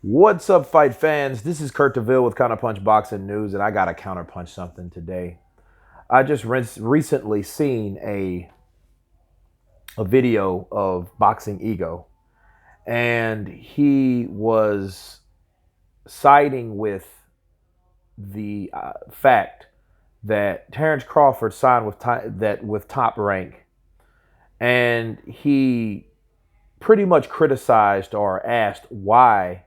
What's up, fight fans? This is Kurt DeVille with Counterpunch Boxing News, and I got to counterpunch something today. I just recently seen a video of Boxing Ego, and he was siding with the fact that Terence Crawford signed with Top Rank, and he pretty much criticized or asked why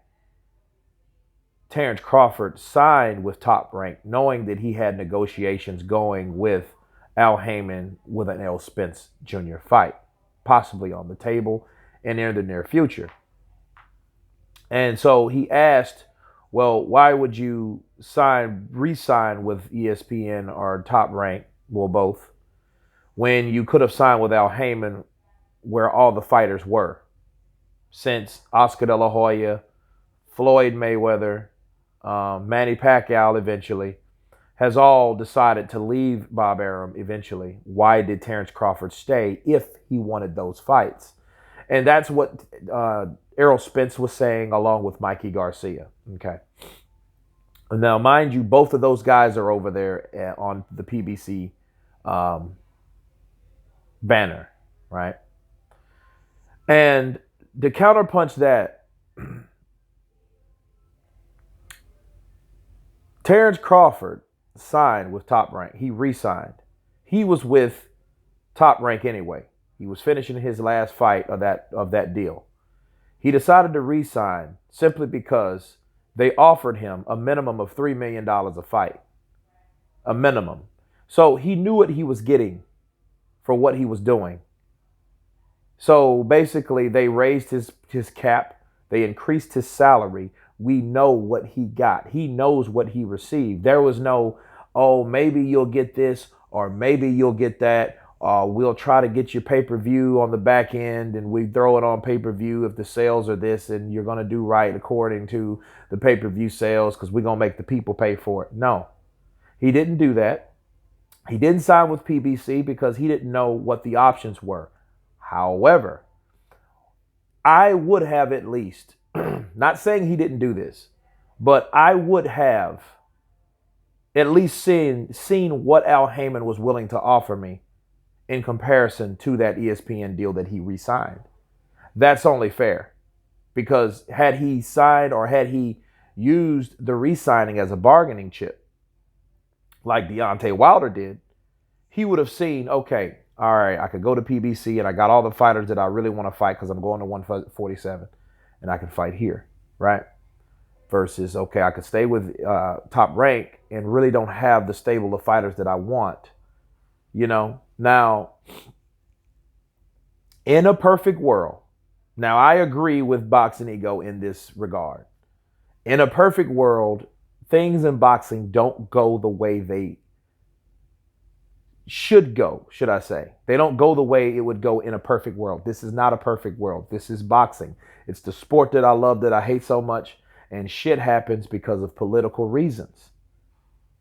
Terence Crawford signed with Top Rank, knowing that he had negotiations going with Al Heyman with an Errol Spence Jr. fight, possibly on the table and in the near future. And so he asked, well, why would you re-sign with ESPN or Top Rank, well, both, when you could have signed with Al Heyman where all the fighters were, since Oscar De La Hoya, Floyd Mayweather, Manny Pacquiao eventually, has all decided to leave Bob Arum eventually. Why did Terence Crawford stay if he wanted those fights? And that's what Errol Spence was saying along with Mikey Garcia. Okay. Now, mind you, both of those guys are over there on the PBC banner, right? And to counterpunch that, Terence Crawford signed with Top Rank. He re-signed. He was with Top Rank anyway. He was finishing his last fight of that deal. He decided to re-sign simply because they offered him a minimum of $3 million a fight. A minimum. So he knew what he was getting for what he was doing. So basically they raised his cap. They increased his salary. We know what he got. He knows what he received. There was no, oh, maybe you'll get this or maybe you'll get that. We'll try to get you pay-per-view on the back end and we throw it on pay-per-view if the sales are this and you're going to do right according to the pay-per-view sales because we're going to make the people pay for it. No, he didn't do that. He didn't sign with PBC because he didn't know what the options were. However, I would have at least, not saying he didn't do this, but I would have at least seen what Al Heyman was willing to offer me in comparison to that ESPN deal that he re-signed. That's only fair. Because had he signed or had he used the re-signing as a bargaining chip, like Deontay Wilder did, he would have seen, okay, all right, I could go to PBC and I got all the fighters that I really want to fight because I'm going to 147 and I can fight here, right? Versus, okay, I could stay with Top Rank and really don't have the stable of fighters that I want. You know, now, in a perfect world, now I agree with Boxing Ego in this regard. In a perfect world, things in boxing don't go the way they should go, should I say. They don't go the way it would go in a perfect world. This is not a perfect world. This is boxing. It's the sport that I love, that I hate so much, and shit happens because of political reasons,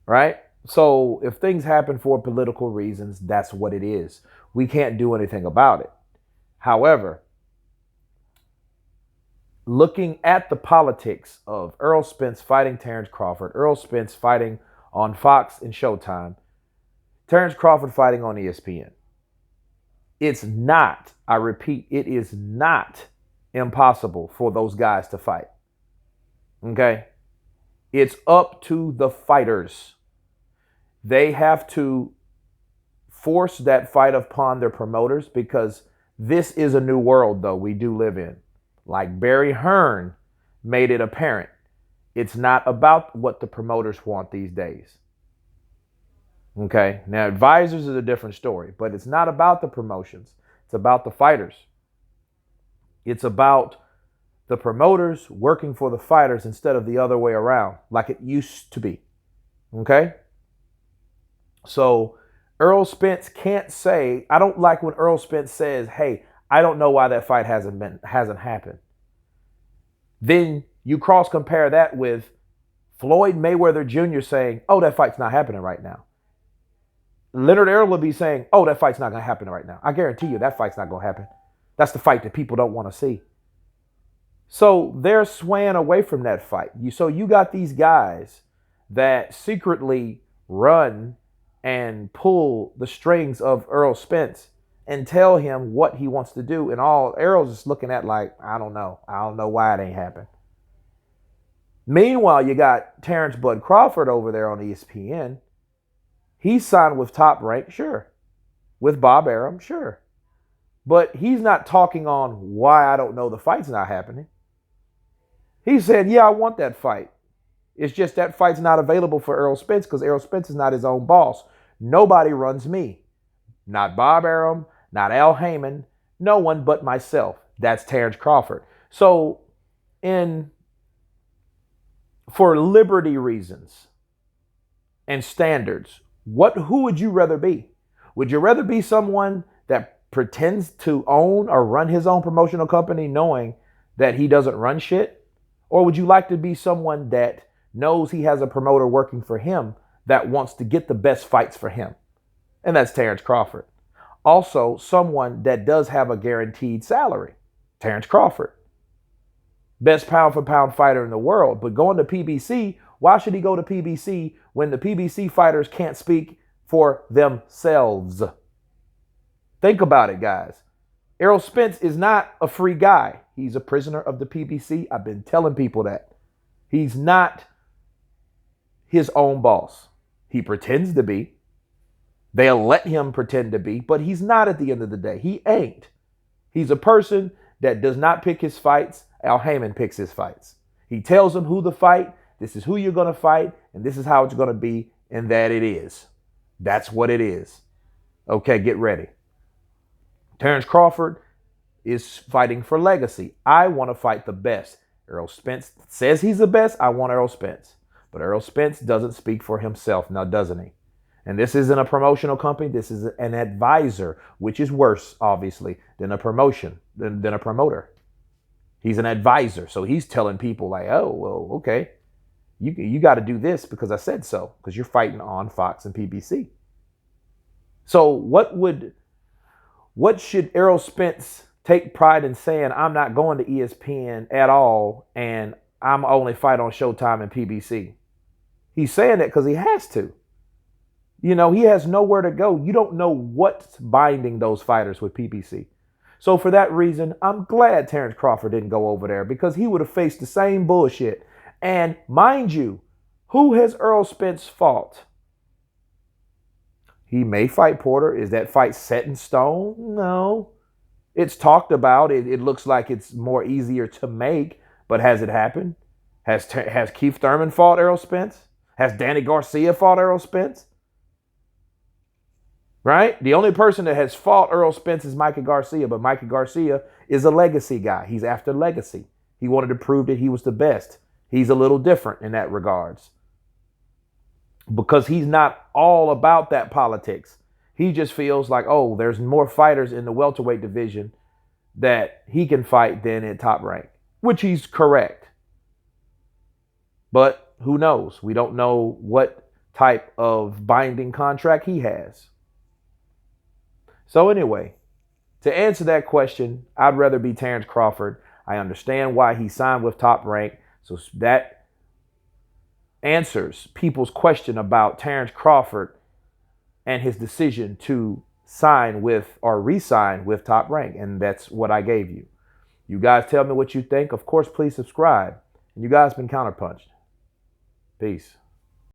right? So if things happen for political reasons, that's what it is. We can't do anything about it. However, looking at the politics of Errol Spence fighting Terence Crawford, Errol Spence fighting on Fox and Showtime, Terence Crawford fighting on ESPN, it's not, I repeat, it is not impossible for those guys to fight. Okay? It's up to the fighters. They have to force that fight upon their promoters because this is a new world, though, we do live in. Like Barry Hearn made it apparent. It's not about what the promoters want these days. Okay? Now, advisors is a different story, but it's not about the promotions. It's about the fighters. It's about the promoters working for the fighters instead of the other way around, like it used to be. Okay? So Errol Spence can't say, I don't like when Errol Spence says, hey, I don't know why that fight hasn't happened. Then you cross compare that with Floyd Mayweather Jr. saying, oh, that fight's not happening right now. Leonard Errol will be saying, oh, that fight's not going to happen right now. I guarantee you that fight's not going to happen. That's the fight that people don't want to see. So they're swaying away from that fight. So you got these guys that secretly run and pull the strings of Errol Spence and tell him what he wants to do. And all Errol's just looking at like, I don't know. I don't know why it ain't happened. Meanwhile, you got Terence Bud Crawford over there on ESPN. He's signed with Top Rank, sure. With Bob Arum, sure. But he's not talking on why I don't know the fight's not happening. He said, yeah, I want that fight. It's just that fight's not available for Errol Spence because Errol Spence is not his own boss. Nobody runs me. Not Bob Arum, not Al Heyman, no one but myself. That's Terence Crawford. So for liberty reasons and standards, who would you rather be? Would you rather be someone that pretends to own or run his own promotional company knowing that he doesn't run shit? Or would you like to be someone that knows he has a promoter working for him that wants to get the best fights for him? And that's Terence Crawford. Also, someone that does have a guaranteed salary. Terence Crawford. Best pound for pound fighter in the world. But going to PBC, why should he go to PBC when the PBC fighters can't speak for themselves? Think about it, guys. Errol Spence is not a free guy. He's a prisoner of the PBC. I've been telling people that. He's not his own boss. He pretends to be. They'll let him pretend to be, but he's not at the end of the day. He ain't. He's a person that does not pick his fights. Al Heyman picks his fights. He tells them who to fight. This is who you're going to fight, and this is how it's going to be, and that it is. That's what it is. Okay, get ready. Terence Crawford is fighting for legacy. I want to fight the best. Errol Spence says he's the best. I want Errol Spence. But Errol Spence doesn't speak for himself now, doesn't he? And this isn't a promotional company. This is an advisor, which is worse, obviously, than a promotion, than a promoter. He's an advisor. So he's telling people like, oh, well, okay, you got to do this because I said so, because you're fighting on Fox and PBC. So what should Errol Spence take pride in saying? I'm not going to ESPN at all, and I'm only fight on Showtime and PBC. He's saying that because he has to. You know, he has nowhere to go. You don't know what's binding those fighters with PBC. So for that reason, I'm glad Terence Crawford didn't go over there because he would have faced the same bullshit. And mind you, who has Errol Spence fought? He may fight Porter. Is that fight set in stone? No. It's talked about. It looks like it's more easier to make, but has it happened? Has Keith Thurman fought Errol Spence? Has Danny Garcia fought Errol Spence? Right? The only person that has fought Errol Spence is Mikey Garcia, but Mikey Garcia is a legacy guy. He's after legacy. He wanted to prove that he was the best. He's a little different in that regards. Because he's not all about that politics. He just feels like, oh, there's more fighters in the welterweight division that he can fight than at Top Rank, which he's correct. But who knows? We don't know what type of binding contract he has. So anyway, to answer that question, I'd rather be Terence Crawford. I understand why he signed with Top Rank. So that answers people's question about Terence Crawford and his decision to sign with or re-sign with Top Rank. And that's what I gave you. You guys tell me what you think. Of course, please subscribe. And you guys been counterpunched. Peace.